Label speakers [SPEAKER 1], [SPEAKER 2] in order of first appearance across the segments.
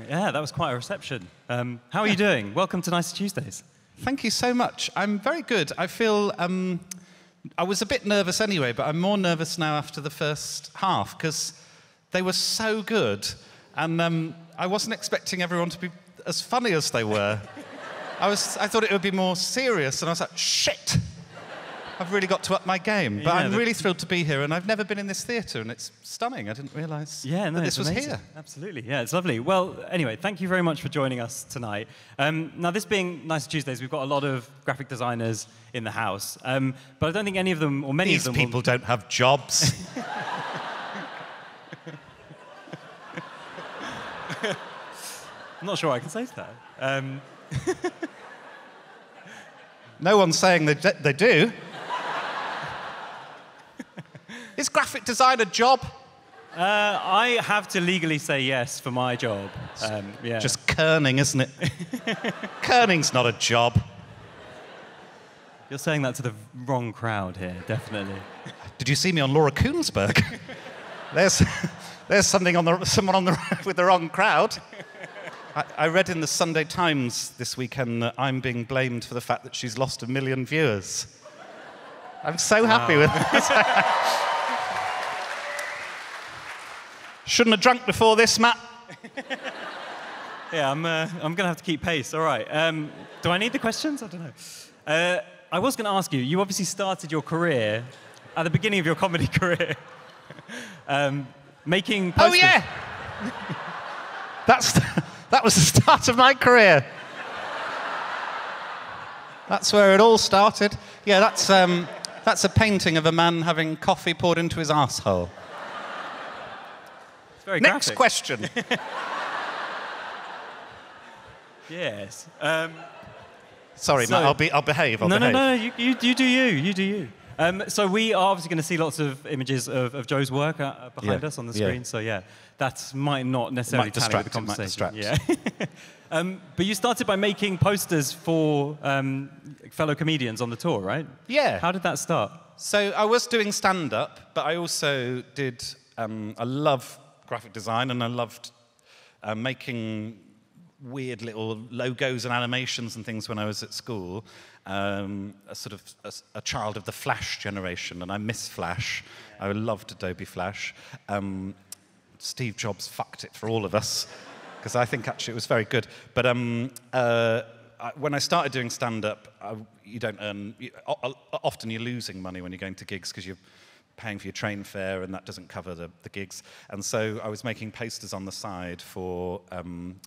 [SPEAKER 1] Yeah, that was quite a reception. How are you doing? Welcome to Nicer Tuesdays.
[SPEAKER 2] Thank you so much. I'm very good. I feel, I was a bit nervous anyway, but I'm more nervous now after the first half, because they were so good, and I wasn't expecting everyone to be as funny as they were. I thought it would be more serious, and I was like, shit! I've really got to up my game. But I'm really thrilled to be here, and I've never been in this theatre, and it's stunning. I didn't realise that this was here.
[SPEAKER 1] Absolutely, yeah, it's lovely. Well, anyway, thank you very much for joining us tonight. Now, this being Nicer Tuesdays, we've got a lot of graphic designers in the house, but I don't think any of them, or many of them...
[SPEAKER 2] These people don't have jobs.
[SPEAKER 1] I'm not sure I can say that.
[SPEAKER 2] No one's saying they do. Is graphic design a job?
[SPEAKER 1] I have to legally say yes for my job. Yeah.
[SPEAKER 2] Just kerning, isn't it? Kerning's not a job.
[SPEAKER 1] You're saying that to the wrong crowd here, definitely.
[SPEAKER 2] Did you see me on Laura Koonsberg? There's someone with the wrong crowd. I read in the Sunday Times this weekend that I'm being blamed for the fact that she's lost 1 million viewers. I'm so happy with that. Shouldn't have drunk before this, Matt.
[SPEAKER 1] Yeah, I'm going to have to keep pace. All right. Do I need the questions? I don't know. I was going to ask you, you obviously started your career at the beginning of your comedy career making posters.
[SPEAKER 2] Oh, yeah! That was the start of my career. That's where it all started. Yeah, that's a painting of a man having coffee poured into his arsehole.
[SPEAKER 1] It's very
[SPEAKER 2] Next
[SPEAKER 1] graphic.
[SPEAKER 2] question.
[SPEAKER 1] Yes.
[SPEAKER 2] Sorry, Matt, I'll behave.
[SPEAKER 1] No, you do you. You do you. So we are obviously going to see lots of images of Joe's work behind us on the screen. So yeah, that might not necessarily tally with the conversation. Yeah. But you started by making posters for fellow comedians on the tour, right?
[SPEAKER 2] Yeah.
[SPEAKER 1] How did that start?
[SPEAKER 2] So I was doing stand-up, but I also did. I love graphic design, and I loved making weird little logos and animations and things when I was at school. A child of the Flash generation, and I miss Flash. I loved Adobe Flash. Steve Jobs fucked it for all of us, because I think actually it was very good. But when I started doing stand-up, you don't earn... often you're losing money when you're going to gigs, because you're paying for your train fare, and that doesn't cover the gigs. And so I was making posters on the side for...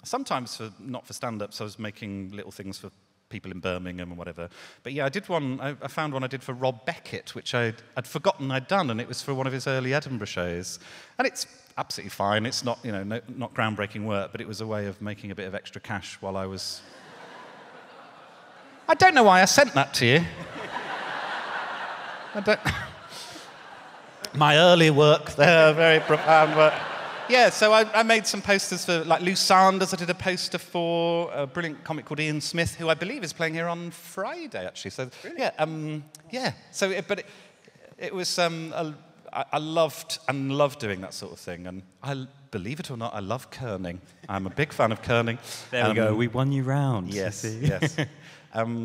[SPEAKER 2] sometimes not for stand-ups, I was making little things for people in Birmingham and whatever. But yeah, I did one, I found one I did for Rob Beckett, which I'd forgotten I'd done, and it was for one of his early Edinburgh shows. And it's absolutely fine. It's not, not groundbreaking work, but it was a way of making a bit of extra cash while I was... I don't know why I sent that to you. I don't... My early work there, very profound work. Yeah, so I made some posters for, like, Lou Sanders. I did a poster for a brilliant comic called Ian Smith, who I believe is playing here on Friday, actually. So, really? Yeah. So, it was, I loved doing that sort of thing. And believe it or not, I love kerning. I'm a big fan of kerning.
[SPEAKER 1] There we go. We won you round.
[SPEAKER 2] Yes, yes.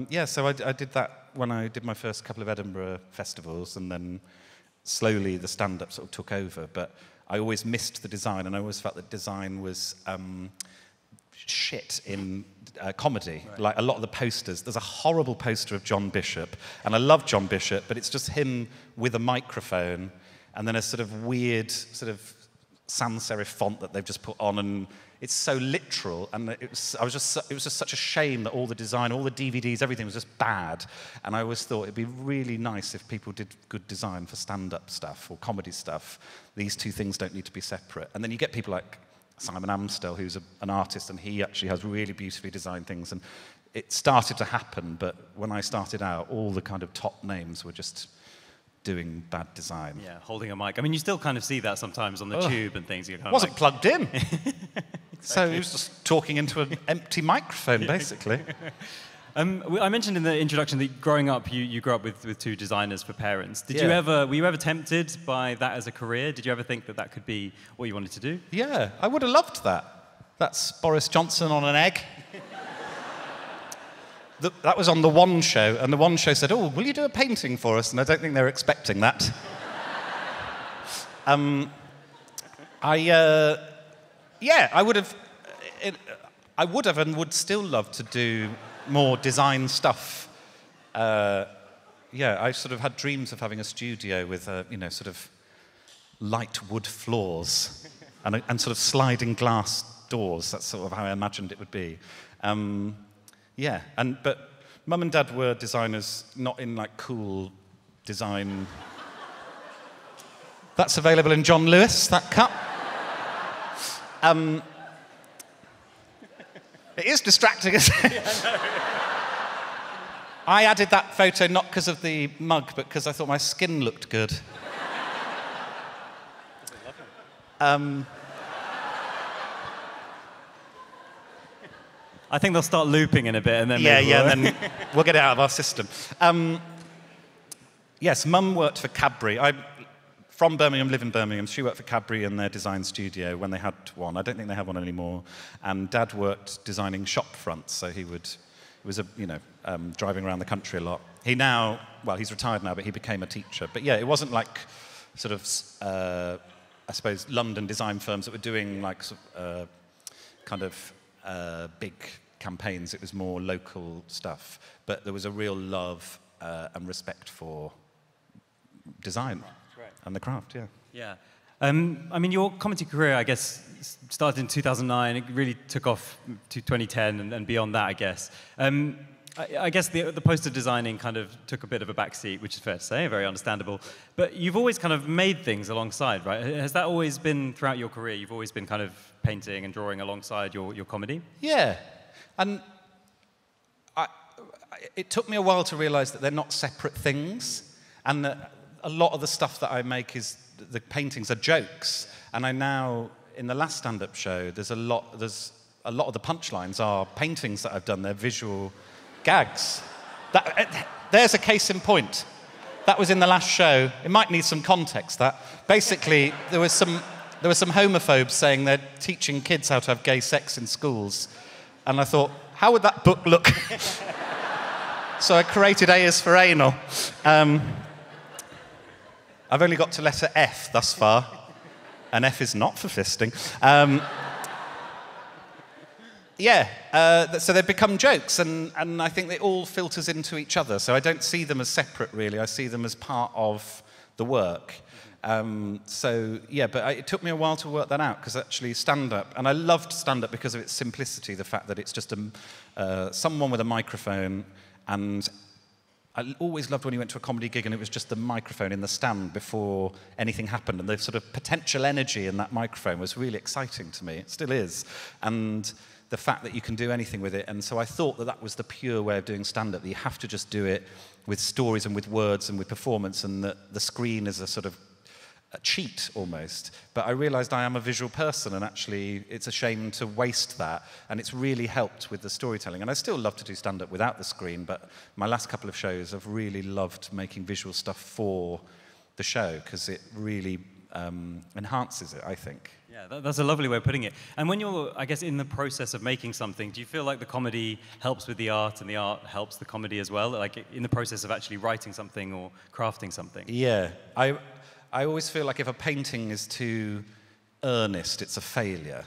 [SPEAKER 2] Yeah, so I did that when I did my first couple of Edinburgh festivals, and then slowly the stand-up sort of took over. But I always missed the design, and I always felt that design was shit in comedy. Right. Like a lot of the posters, there's a horrible poster of John Bishop, and I love John Bishop, but it's just him with a microphone, and then a sort of weird sort of sans serif font that they've just put on, and it's so literal, and it was just such a shame that all the design, all the DVDs, everything was just bad. And I always thought it'd be really nice if people did good design for stand-up stuff or comedy stuff. These two things don't need to be separate. And then you get people like Simon Amstel, who's an artist, and he actually has really beautifully designed things. And it started to happen, but when I started out, all the kind of top names were just doing bad design.
[SPEAKER 1] Yeah, holding a mic. I mean, you still kind of see that sometimes on the tube and things.
[SPEAKER 2] Wasn't plugged in. So he was just talking into an empty microphone, basically.
[SPEAKER 1] I mentioned in the introduction that growing up, you grew up with two designers for parents. Were you ever tempted by that as a career? Did you ever think that could be what you wanted to do?
[SPEAKER 2] Yeah, I would have loved that. That's Boris Johnson on an egg. That was on the One show, and the One show said, "Oh, will you do a painting for us?" And I don't think they're expecting that. I would have and would still love to do more design stuff. I sort of had dreams of having a studio with, sort of light wood floors and sort of sliding glass doors. That's sort of how I imagined it would be. But Mum and Dad were designers, not in like cool design. That's available in John Lewis, that cup. It is distracting, isn't it? Yeah, no. I added that photo not because of the mug, but because I thought my skin looked good.
[SPEAKER 1] I think they'll start looping in a bit, and then
[SPEAKER 2] then we'll get it out of our system. Yes, Mum worked for Cadbury. I'm from Birmingham, live in Birmingham. She worked for Cadbury in their design studio when they had one. I don't think they have one anymore. And Dad worked designing shop fronts, so he was driving around the country a lot. He's retired now, but he became a teacher. But yeah, it wasn't like sort of, I suppose, London design firms that were doing like big campaigns. It was more local stuff. But there was a real love and respect for design. Right. And the craft, yeah.
[SPEAKER 1] Yeah. I mean, your comedy career, I guess, started in 2009. It really took off to 2010 and beyond that, I guess. I guess the poster designing kind of took a bit of a backseat, which is fair to say, very understandable. But you've always kind of made things alongside, right? Has that always been throughout your career? You've always been kind of painting and drawing alongside your comedy?
[SPEAKER 2] Yeah. And it took me a while to realise that they're not separate things, and that a lot of the stuff that I make the paintings are jokes. And in the last stand-up show, there's a lot of the punchlines are paintings that I've done. They're visual gags. There's a case in point. That was in the last show. It might need some context. That basically there were some homophobes saying they're teaching kids how to have gay sex in schools, and I thought, how would that book look? So I created A is for anal. I've only got to letter F thus far, and F is not for fisting. So they become jokes, and I think it all filters into each other. So I don't see them as separate, really. I see them as part of the work. But it took me a while to work that out, because actually stand-up, and I loved stand-up because of its simplicity, the fact that it's just someone with a microphone, and I always loved when you went to a comedy gig and it was just the microphone in the stand before anything happened, and the sort of potential energy in that microphone was really exciting to me. It still is. And the fact that you can do anything with it. And so I thought that was the pure way of doing stand-up, that you have to just do it with stories and with words and with performance, and that the screen is a sort of a cheat almost. But I realised I am a visual person, and actually it's a shame to waste that, and it's really helped with the storytelling. And I still love to do stand-up without the screen, but my last couple of shows I've really loved making visual stuff for the show, because it really enhances it, I think.
[SPEAKER 1] Yeah, that's a lovely way of putting it. And when you're, I guess, in the process of making something, do you feel like the comedy helps with the art and the art helps the comedy as well? Like in the process of actually writing something or crafting something?
[SPEAKER 2] Yeah, I always feel like if a painting is too earnest, it's a failure.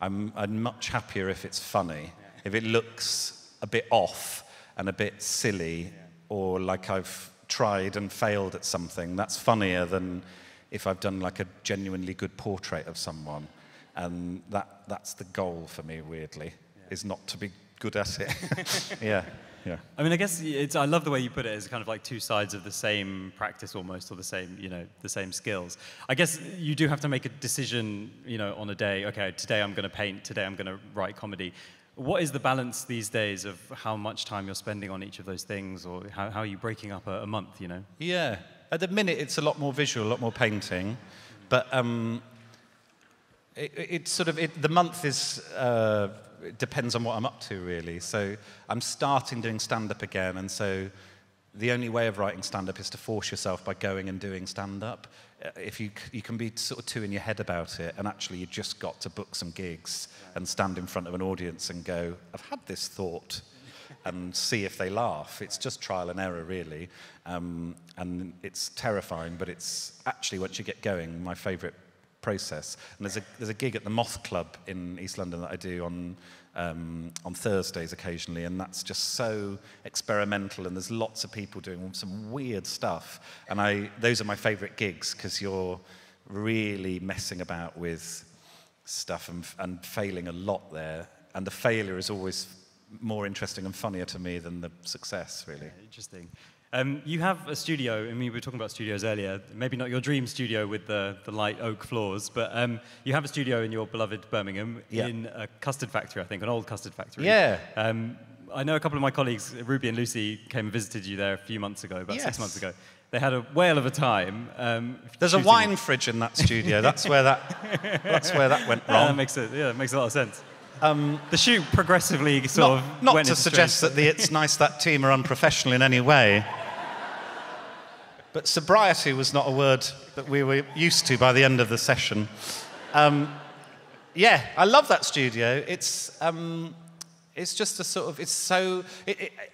[SPEAKER 2] I'm much happier if it's funny. If it looks a bit off and a bit silly, or like I've tried and failed at something, that's funnier than if I've done like a genuinely good portrait of someone. And that's the goal for me, weirdly, is not to be good at it. Yeah.
[SPEAKER 1] I mean, I guess I love the way you put it as kind of like two sides of the same practice almost, or the same skills. I guess you do have to make a decision, on a day, okay, today I'm going to paint, today I'm going to write comedy. What is the balance these days of how much time you're spending on each of those things, or how are you breaking up a month,
[SPEAKER 2] Yeah. At the minute, it's a lot more visual, a lot more painting, but the month is... It depends on what I'm up to, really. So I'm starting doing stand-up again, and so the only way of writing stand-up is to force yourself by going and doing stand-up. If you can be sort of too in your head about it, and actually you just got to book some gigs and stand in front of an audience and go, I've had this thought, and see if they laugh. It's just trial and error, really. And it's terrifying, but it's actually, once you get going, my favourite process. And there's a gig at the Moth Club in East London that I do on Thursdays occasionally, and that's just so experimental, and there's lots of people doing some weird stuff, and those are my favourite gigs, because you're really messing about with stuff and failing a lot there, and the failure is always more interesting and funnier to me than the success, really.
[SPEAKER 1] Yeah, interesting. You have a studio. I mean, we were talking about studios earlier. Maybe not your dream studio with the light oak floors, but you have a studio in your beloved Birmingham in a custard factory, I think, an old custard factory.
[SPEAKER 2] Yeah.
[SPEAKER 1] I know a couple of my colleagues, Ruby and Lucy, came and visited you there a few months ago, about 6 months ago. They had a whale of a time.
[SPEAKER 2] There's a wine fridge in that studio. That's where that went wrong.
[SPEAKER 1] That makes a lot of sense. The shoot progressively sort of
[SPEAKER 2] not
[SPEAKER 1] went
[SPEAKER 2] to suggest that It's Nice That team are unprofessional in any way. But sobriety was not a word that we were used to by the end of the session. Yeah, I love that studio. It's just a sort of,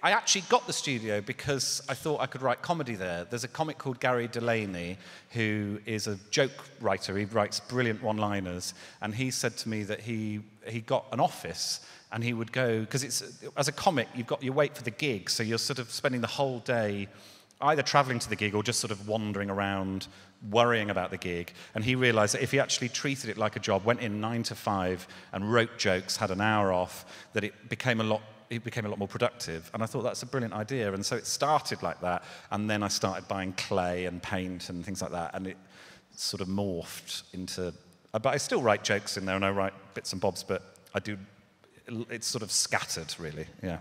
[SPEAKER 2] I actually got the studio because I thought I could write comedy there. There's a comic called Gary Delaney who is a joke writer. He writes brilliant one-liners, and he said to me that he got an office and he would go, because as a comic, you wait for the gig, so you're sort of spending the whole day either travelling to the gig or just sort of wandering around, worrying about the gig. And he realised that if he actually treated it like a job, went in 9 to 5 and wrote jokes, had an hour off, that it became a lot more productive. And I thought that's a brilliant idea. And so it started like that. And then I started buying clay and paint and things like that. And it sort of morphed into... But I still write jokes in there, and I write bits and bobs, but it's sort of scattered, really, yeah.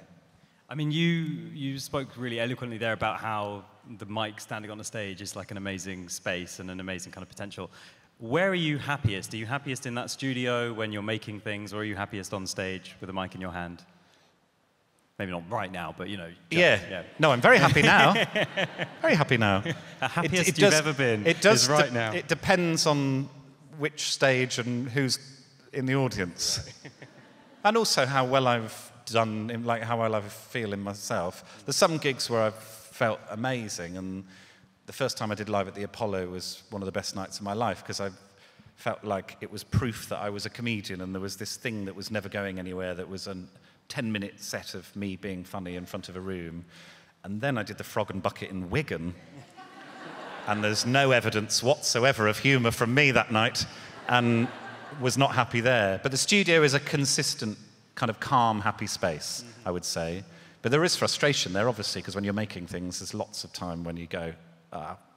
[SPEAKER 1] I mean, you spoke really eloquently there about how the mic standing on the stage is like an amazing space and an amazing kind of potential. Where are you happiest? Are you happiest in that studio when you're making things, or are you happiest on stage with a mic in your hand? Maybe not right now, but, you know.
[SPEAKER 2] Yeah. No, I'm very happy now. Very happy now.
[SPEAKER 1] The happiest you've ever been is right now.
[SPEAKER 2] It depends on which stage and who's in the audience. Right. And also how well I've done, like how well I feel in myself. There's some gigs where I've felt amazing, and the first time I did Live at the Apollo was one of the best nights of my life, because I felt like it was proof that I was a comedian, and there was this thing that was never going anywhere, that was a 10-minute set of me being funny in front of a room. And then I did the Frog and Bucket in Wigan, and there's no evidence whatsoever of humour from me that night, and was not happy there. But the studio is a consistent kind of calm, happy space, I would say. But there is frustration there, obviously, because when you're making things, there's lots of time when you go,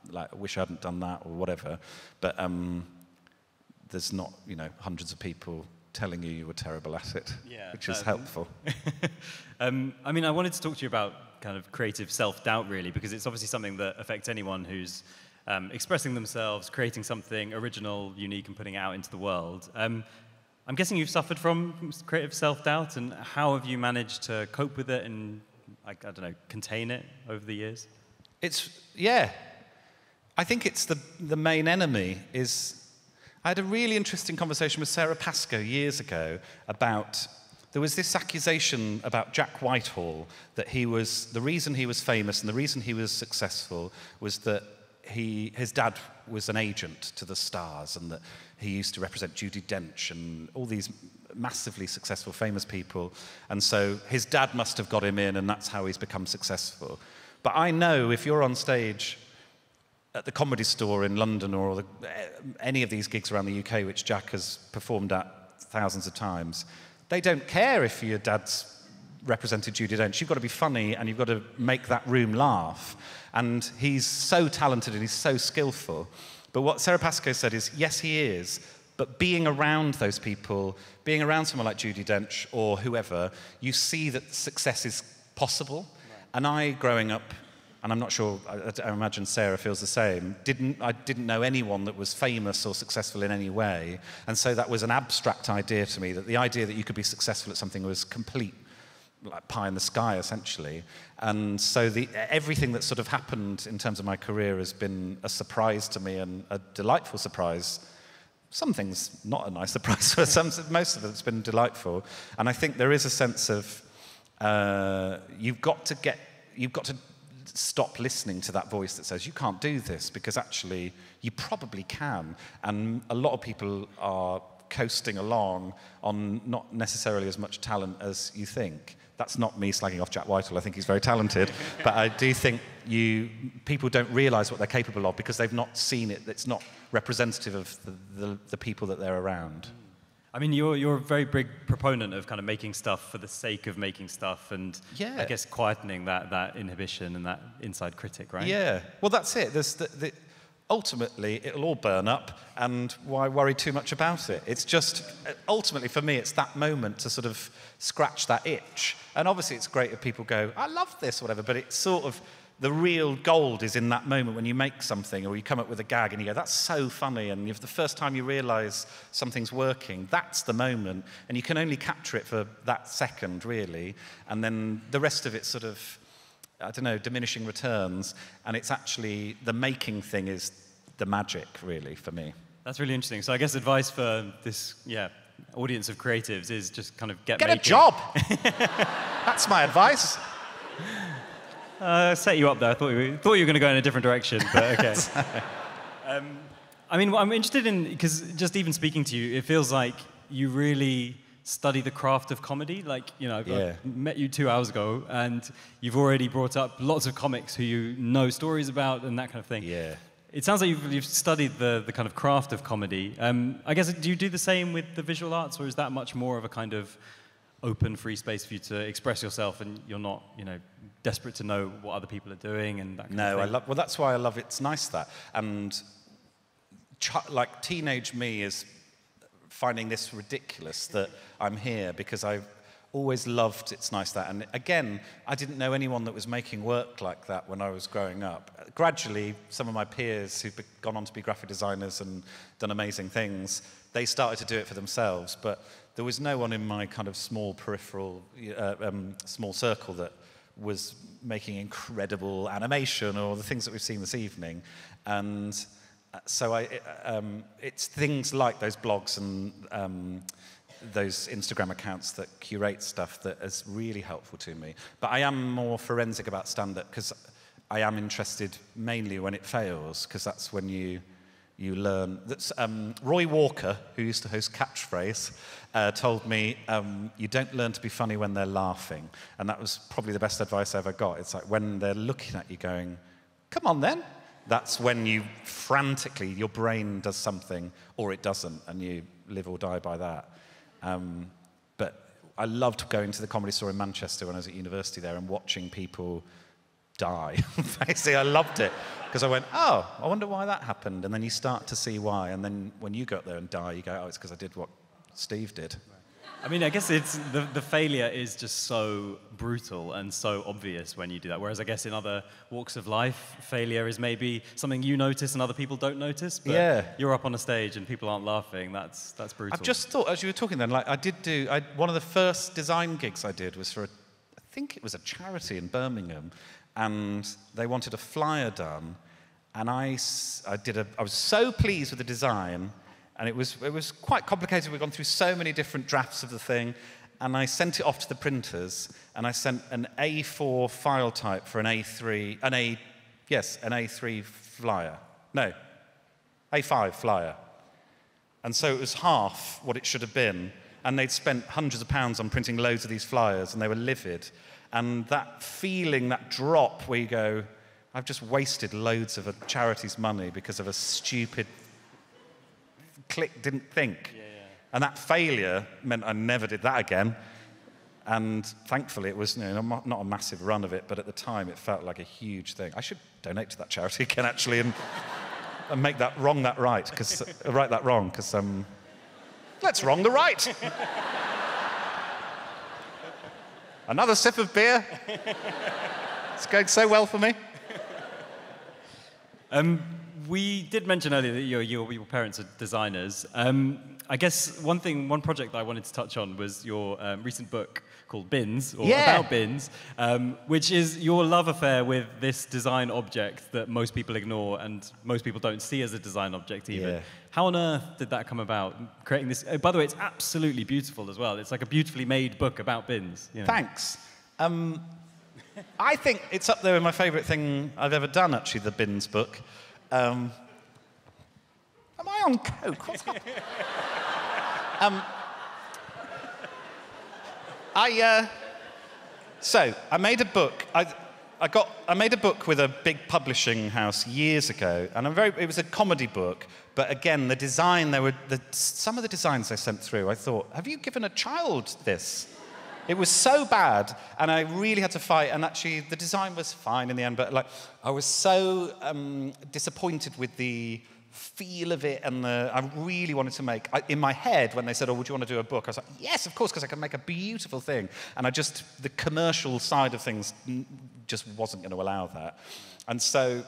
[SPEAKER 2] like, I wish I hadn't done that, or whatever. But there's not, hundreds of people telling you were terrible at it, which is helpful.
[SPEAKER 1] I mean, I wanted to talk to you about kind of creative self-doubt, really, because it's obviously something that affects anyone who's expressing themselves, creating something original, unique, and putting it out into the world. I'm guessing you've suffered from creative self-doubt, and how have you managed to cope with it and, I don't know, contain it over the years?
[SPEAKER 2] I think it's the main enemy is... I had a really interesting conversation with Sarah Pascoe years ago about... There was this accusation about Jack Whitehall that the reason he was famous and the reason he was successful was that his dad was an agent to the stars, and that he used to represent Judi Dench and all these massively successful, famous people. And so his dad must have got him in, and that's how he's become successful. But I know if you're on stage at the Comedy Store in London, or any of these gigs around the UK, which Jack has performed at thousands of times, they don't care if your dad's represented Judi Dench. You've got to be funny, and you've got to make that room laugh. And he's so talented and he's so skillful. But what Sarah Pascoe said is, yes, he is, but being around those people, being around someone like Judi Dench or whoever, you see that success is possible. Right. And I, growing up, and I'm not sure, I imagine Sarah feels the same, I didn't know anyone that was famous or successful in any way. And so that was an abstract idea to me, that the idea that you could be successful at something was complete like pie in the sky, essentially. And so everything that's sort of happened in terms of my career has been a surprise to me, and a delightful surprise. Some things not a nice surprise, but most of it's been delightful. And I think there is a sense of you've got to stop listening to that voice that says you can't do this, because actually you probably can. And a lot of people are coasting along on not necessarily as much talent as you think. That's not me slagging off Jack Whitehall. I think he's very talented. But I do think people don't realise what they're capable of because they've not seen it. It's not representative of the people that they're around.
[SPEAKER 1] I mean, you're a very big proponent of kind of making stuff for the sake of making stuff, and I guess quietening that inhibition and that inside critic, right?
[SPEAKER 2] Yeah. Well, that's it. There's ultimately, it'll all burn up, and why worry too much about it? It's just, ultimately, for me, it's that moment to sort of scratch that itch. And obviously, it's great if people go, I love this, or whatever, but it's sort of, the real gold is in that moment when you make something, or you come up with a gag and you go, that's so funny, and the first time you realise something's working, that's the moment, and you can only capture it for that second, really, and then the rest of it's sort of, I don't know, diminishing returns, and it's actually, the making thing is the magic, really, for me.
[SPEAKER 1] That's really interesting. So I guess advice for this, audience of creatives is just kind of get
[SPEAKER 2] a job! That's my advice.
[SPEAKER 1] Set you up there. I thought you were going to go in a different direction, but okay. I mean, I'm interested in, because just even speaking to you, it feels like you really study the craft of comedy. Like, I met you 2 hours ago, and you've already brought up lots of comics who you know stories about and that kind of thing.
[SPEAKER 2] Yeah.
[SPEAKER 1] It sounds like you've studied the kind of craft of comedy. I guess, do you do the same with the visual arts, or is that much more of a kind of open, free space for you to express yourself, and you're not, desperate to know what other people are doing and that kind of thing?
[SPEAKER 2] Well, that's why I love It's Nice That. And like teenage me is finding this ridiculous that I'm here, because I've always loved It's Nice That. And again, I didn't know anyone that was making work like that when I was growing up. Gradually, some of my peers who've gone on to be graphic designers and done amazing things, they started to do it for themselves. But there was no one in my kind of small peripheral, small circle that was making incredible animation or the things that we've seen this evening. And so it's things like those blogs and those Instagram accounts that curate stuff that is really helpful to me. But I am more forensic about stand-up, because I am interested mainly when it fails, because that's when you learn. That's, Roy Walker, who used to host Catchphrase, told me, you don't learn to be funny when they're laughing. And that was probably the best advice I ever got. It's like when they're looking at you going, come on then. That's when you frantically, your brain does something, or it doesn't, and you live or die by that. But I loved going to the Comedy Store in Manchester when I was at university there and watching people die. Basically, I loved it, because I went, oh, I wonder why that happened. And then you start to see why. And then when you go up there and die, you go, oh, it's because I did what Steve did.
[SPEAKER 1] I mean, I guess it's the failure is just so brutal and so obvious when you do that. Whereas I guess in other walks of life, failure is maybe something you notice and other people don't notice. But you're up on a stage and people aren't laughing. That's brutal.
[SPEAKER 2] I've just thought, as you were talking then, like one of the first design gigs I did was for I think it was a charity in Birmingham, and they wanted a flyer done, and I was so pleased with the design. And it was quite complicated. We'd gone through so many different drafts of the thing. And I sent it off to the printers. And I sent an A4 file type for an A3 flyer. No, A5 flyer. And so it was half what it should have been. And they'd spent hundreds of pounds on printing loads of these flyers, and they were livid. And that feeling, that drop where you go, I've just wasted loads of a charity's money because of a stupid didn't think. And that failure meant I never did that again. And thankfully it was not a massive run of it, but at the time it felt like a huge thing. I should donate to that charity again, actually, and make that wrong that right, because right that wrong, because let's wrong the right. Another sip of beer. It's going so well for me.
[SPEAKER 1] We did mention earlier that your parents are designers. I guess one project that I wanted to touch on was your recent book called Bins, or About Bins, which is your love affair with this design object that most people ignore and most people don't see as a design object even. Yeah. How on earth did that come about, creating this? By the way, it's absolutely beautiful as well. It's like a beautifully made book about bins. You know.
[SPEAKER 2] Thanks. I think it's up there with my favourite thing I've ever done, actually, the Bins book. Am I on coke? What's happening? So I made a book. I made a book with a big publishing house years ago, and it was a comedy book. But again, the design, some of the designs they sent through, I thought, have you given a child this? It was so bad, and I really had to fight. And actually, the design was fine in the end. But I was so disappointed with the feel of it, and I really wanted to make. In my head, when they said, "Oh, would you want to do a book?" I was like, "Yes, of course, because I can make a beautiful thing." And the commercial side of things just wasn't going to allow that. And so,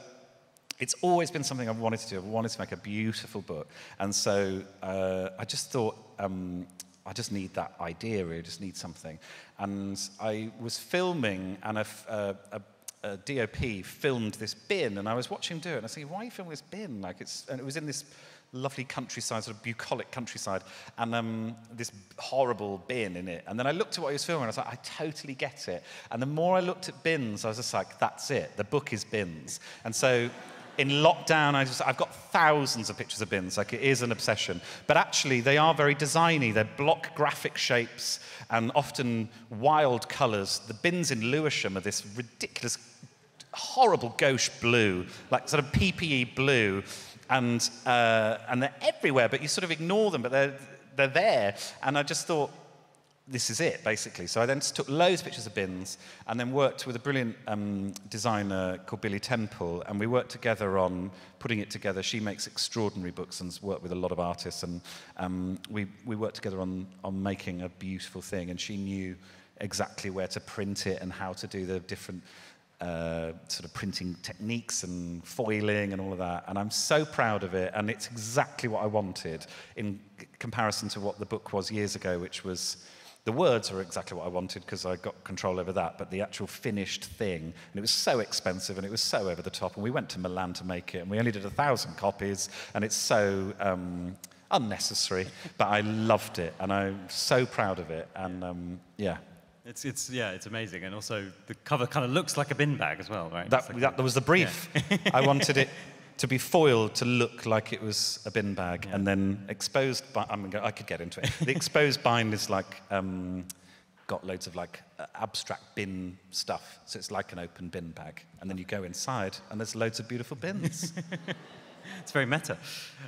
[SPEAKER 2] it's always been something I've wanted to do. I wanted to make a beautiful book, and so I just thought. I just need that idea, really, I just need something. And I was filming, and a DOP filmed this bin, and I was watching him do it, and I was thinking, why are you filming this bin? And it was in this lovely countryside, sort of bucolic countryside, and this horrible bin in it. And then I looked at what he was filming, and I was like, I totally get it. And the more I looked at bins, I was just like, that's it, the book is bins. And so, in lockdown, I've got thousands of pictures of bins, it is an obsession. But actually, they are very designy. They're block graphic shapes and often wild colours. The bins in Lewisham are this ridiculous, horrible gauche blue, like sort of PPE blue, and they're everywhere, but you sort of ignore them, but they're there. And I just thought, this is it, basically. So I then took loads of pictures of bins and then worked with a brilliant designer called Billy Temple, and we worked together on putting it together. She makes extraordinary books and's worked with a lot of artists, and we worked together on making a beautiful thing, and she knew exactly where to print it and how to do the different sort of printing techniques and foiling and all of that. And I'm so proud of it, and it's exactly what I wanted in comparison to what the book was years ago, which was... The words are exactly what I wanted because I got control over that, but the actual finished thing, and it was so expensive and it was so over the top, and we went to Milan to make it, and we only did 1,000 copies, and it's so unnecessary, but I loved it, and I'm so proud of it, and yeah.
[SPEAKER 1] It's amazing, and also the cover kind of looks like a bin bag as well, right?
[SPEAKER 2] That was the brief. Yeah. I wanted it to be foiled to look like it was a bin bag, and then exposed. I could get into it. The exposed bind is got loads of abstract bin stuff, so it's like an open bin bag, and then you go inside, and there's loads of beautiful bins.
[SPEAKER 1] It's very meta.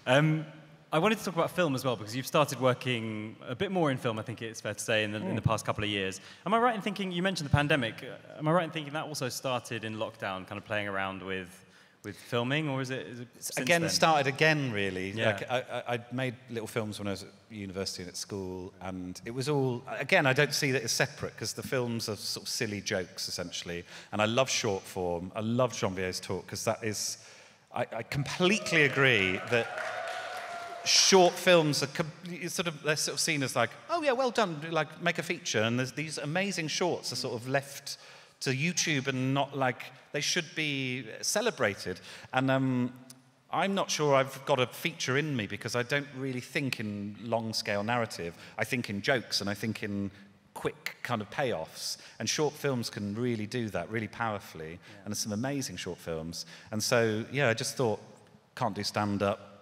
[SPEAKER 1] I wanted to talk about film as well, because you've started working a bit more in film, I think it's fair to say, in the past couple of years. Am I right in thinking, you mentioned the pandemic, am I right in thinking that also started in lockdown, kind of playing around with filming, or is it
[SPEAKER 2] again
[SPEAKER 1] then?
[SPEAKER 2] Started again, really?
[SPEAKER 1] Yeah.
[SPEAKER 2] I made little films when I was at university and at school, and it was all, again, I don't see that as separate, because the films are sort of silly jokes, essentially, and I love short form. I love Jean-Pierre's talk, because that is, I completely agree that short films are they're sort of seen as oh yeah, well done, make a feature, and there's these amazing shorts are sort of left to YouTube and not they should be celebrated. And I'm not sure I've got a feature in me, because I don't really think in long-scale narrative. I think in jokes, and I think in quick kind of payoffs. And short films can really do that really powerfully. Yeah. And there's some amazing short films. And so, yeah, I just thought, can't do stand-up.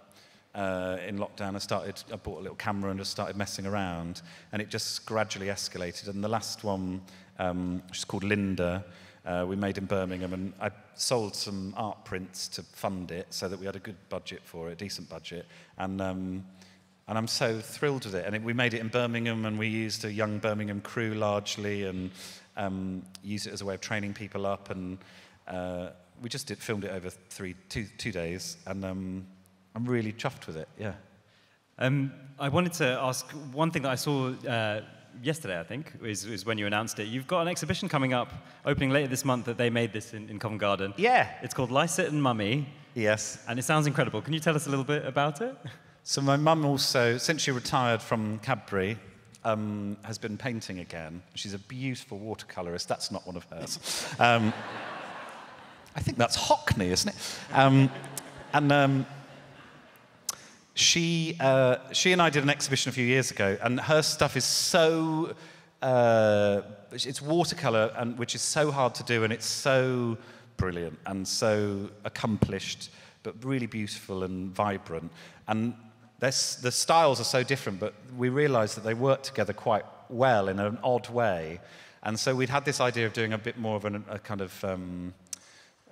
[SPEAKER 2] In lockdown, I bought a little camera and just started messing around, and it just gradually escalated. And the last one, which is called Linda, we made in Birmingham, and I sold some art prints to fund it so that we had a good budget for it, a decent budget. And I'm so thrilled with it. And we made it in Birmingham, and we used a young Birmingham crew largely, and used it as a way of training people up. And we just filmed it over two days, and I'm really chuffed with it, yeah.
[SPEAKER 1] I wanted to ask one thing that I saw yesterday, I think, is when you announced it. You've got an exhibition coming up, opening later this month, that they made this in Covent Garden.
[SPEAKER 2] Yeah.
[SPEAKER 1] It's called Lycett and Mummy,
[SPEAKER 2] Yes.
[SPEAKER 1] And it sounds incredible. Can you tell us a little bit about it?
[SPEAKER 2] So my mum also, since she retired from Cadbury, has been painting again. She's a beautiful watercolourist. That's not one of hers. I think that's Hockney, isn't it? She and I did an exhibition a few years ago, and her stuff is so... it's watercolour, which is so hard to do, and it's so brilliant and so accomplished, but really beautiful and vibrant. And the styles are so different, but we realised that they work together quite well in an odd way. And so we'd had this idea of doing a bit more of a kind of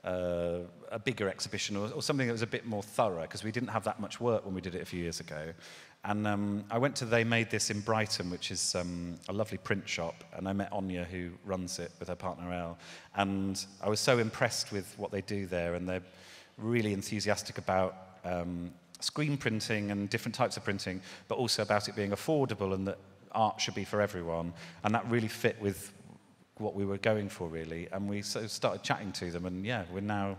[SPEAKER 2] a bigger exhibition or something that was a bit more thorough, because we didn't have that much work when we did it a few years ago. And I went to They Made This in Brighton, which is a lovely print shop, and I met Anya, who runs it, with her partner Elle. And I was so impressed with what they do there, and they're really enthusiastic about screen printing and different types of printing, but also about it being affordable and that art should be for everyone. And that really fit with what we were going for, really. And we sort of started chatting to them, and yeah, we're now,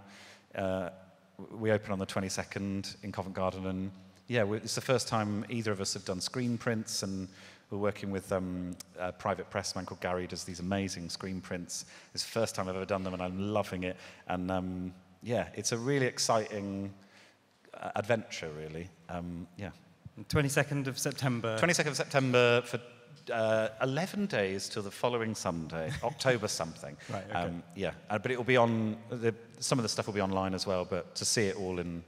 [SPEAKER 2] we open on the 22nd in Covent Garden, and yeah, it's the first time either of us have done screen prints, and we're working with a private press man called Gary, who does these amazing screen prints. It's the first time I've ever done them, and I'm loving it. And yeah, it's a really exciting adventure, really. Yeah.
[SPEAKER 1] 22nd of September.
[SPEAKER 2] 22nd of September for 11 days till the following Sunday, October something.
[SPEAKER 1] Right, okay.
[SPEAKER 2] Yeah, but it will be on, some of the stuff will be online as well, but to see it all in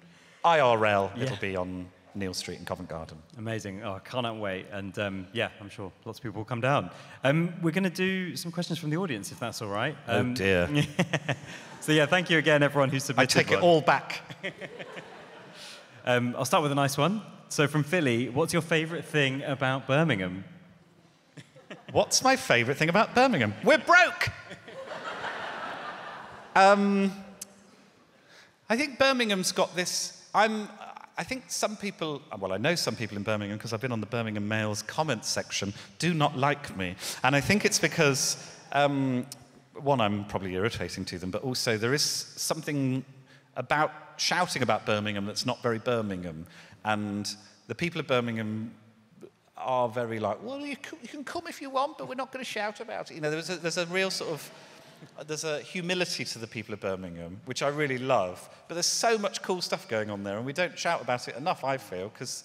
[SPEAKER 2] IRL, yeah, it'll be on Neal Street in Covent Garden.
[SPEAKER 1] Amazing. Oh, I cannot wait. And yeah, I'm sure lots of people will come down. We're going to do some questions from the audience, if that's all right.
[SPEAKER 2] Oh, dear.
[SPEAKER 1] So yeah, thank you again, everyone who submitted.
[SPEAKER 2] I take it all back.
[SPEAKER 1] I'll start with a nice one. So from Philly, what's your favourite thing about Birmingham?
[SPEAKER 2] What's my favourite thing about Birmingham? We're broke! I think Birmingham's got this... I think some people... Well, I know some people in Birmingham, because I've been on the Birmingham Mail's comments section, do not like me. And I think it's because, one, I'm probably irritating to them, but also there is something about shouting about Birmingham that's not very Birmingham. And the people of Birmingham are very like, well, you can come if you want, but we're not going to shout about it. You know, there's a real sort of, there's a humility to the people of Birmingham, which I really love. But there's so much cool stuff going on there, and we don't shout about it enough, I feel, because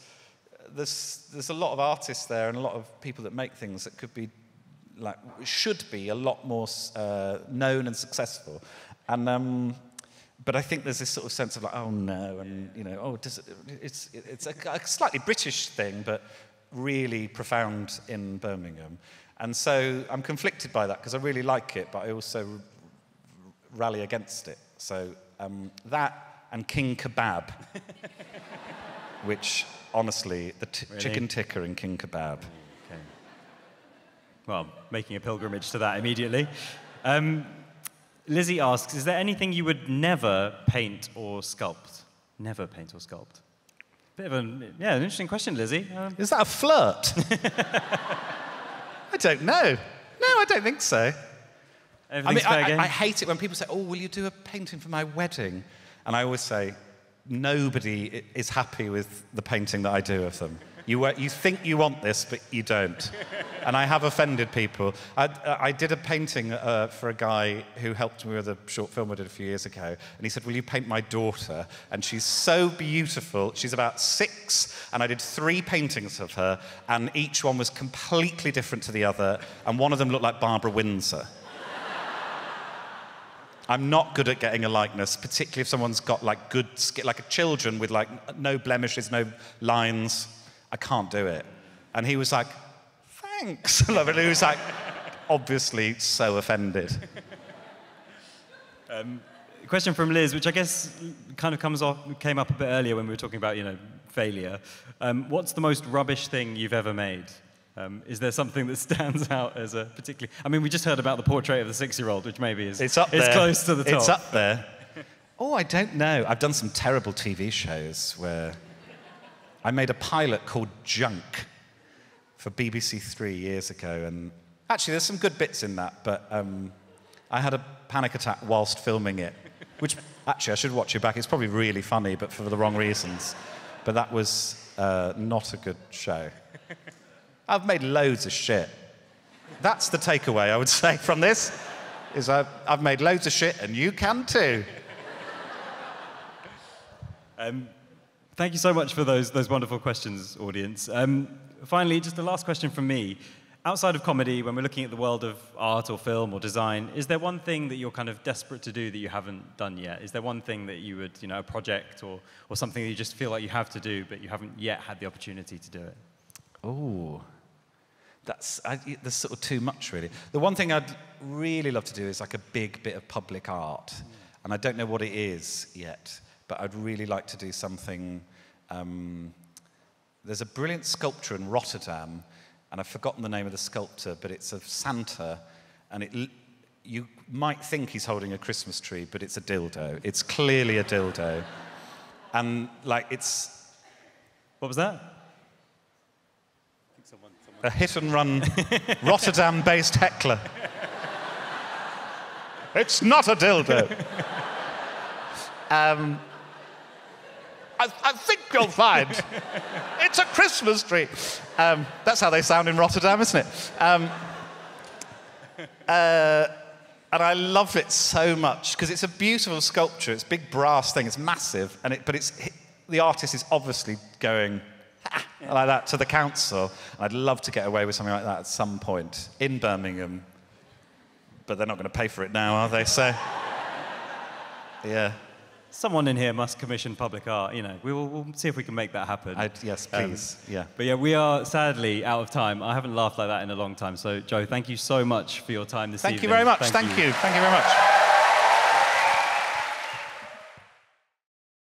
[SPEAKER 2] there's a lot of artists there and a lot of people that make things that could be, like, should be a lot more known and successful. And but I think there's this sort of sense of like, oh no, and you know, oh, it's a slightly British thing, but really profound in Birmingham. And so I'm conflicted by that, because I really like it, but I also rally against it. So that and King Kebab, which honestly, the really? Chicken tikka in King Kebab.
[SPEAKER 1] Okay. Well, making a pilgrimage to that immediately. Lizzie asks, is there anything you would never paint or sculpt? Never paint or sculpt. Bit of an interesting question, Lizzie.
[SPEAKER 2] Is that a flirt? I don't know. No, I don't think so. I hate it when people say, oh, will you do a painting for my wedding? And I always say, nobody is happy with the painting that I do of them. You think you want this, but you don't. And I have offended people. I did a painting for a guy who helped me with a short film I did a few years ago. And he said, will you paint my daughter? And she's so beautiful. She's about 6. And I did 3 paintings of her. And each one was completely different to the other. And one of them looked like Barbara Windsor. I'm not good at getting a likeness, particularly if someone's got like good skin, like a children with like no blemishes, no lines. I can't do it. And he was like, thanks. And he was like, obviously so offended.
[SPEAKER 1] Question from Liz, which I guess kind of came up a bit earlier when we were talking about, you know, failure. What's the most rubbish thing you've ever made? Is there something that stands out as a particularly... I mean, we just heard about the portrait of the 6-year-old, which maybe is close to the top.
[SPEAKER 2] It's up there. Oh, I don't know. I've done some terrible TV shows where... I made a pilot called Junk for BBC 3 years ago, and actually there's some good bits in that, but I had a panic attack whilst filming it, Which, actually, I should watch it back. It's probably really funny, but for the wrong reasons. But that was not a good show. I've made loads of shit. That's the takeaway, I would say, from this, is I've made loads of shit, and you can too.
[SPEAKER 1] Thank you so much for those wonderful questions, audience. Finally, just the last question from me. Outside of comedy, when we're looking at the world of art or film or design, is there one thing that you're kind of desperate to do that you haven't done yet? Is there one thing that you would, a project or something that you just feel like you have to do, but you haven't yet had the opportunity to do it?
[SPEAKER 2] Oh, that's sort of too much, really. The one thing I'd really love to do is like a big bit of public art. And I don't know what it is yet, but I'd really like to do something. There's a brilliant sculpture in Rotterdam, and I've forgotten the name of the sculptor, but it's of Santa, and you might think he's holding a Christmas tree, but it's a dildo. It's clearly a dildo. And, like, it's...
[SPEAKER 1] What was that?
[SPEAKER 2] A hit-and-run Rotterdam-based heckler. It's not a dildo. I think you'll find it's a Christmas tree. That's how they sound in Rotterdam, isn't it? And I love it so much because it's a beautiful sculpture. It's a big brass thing. It's massive, but the artist is obviously going like that to the council. And I'd love to get away with something like that at some point in Birmingham, but they're not going to pay for it now, are they? So, yeah.
[SPEAKER 1] Someone in here must commission public art, We'll see if we can make that happen.
[SPEAKER 2] Yes, please, yeah.
[SPEAKER 1] But yeah, we are sadly out of time. I haven't laughed like that in a long time. So, Joe, thank you so much for your time this evening.
[SPEAKER 2] Thank you very much. Thank you very much.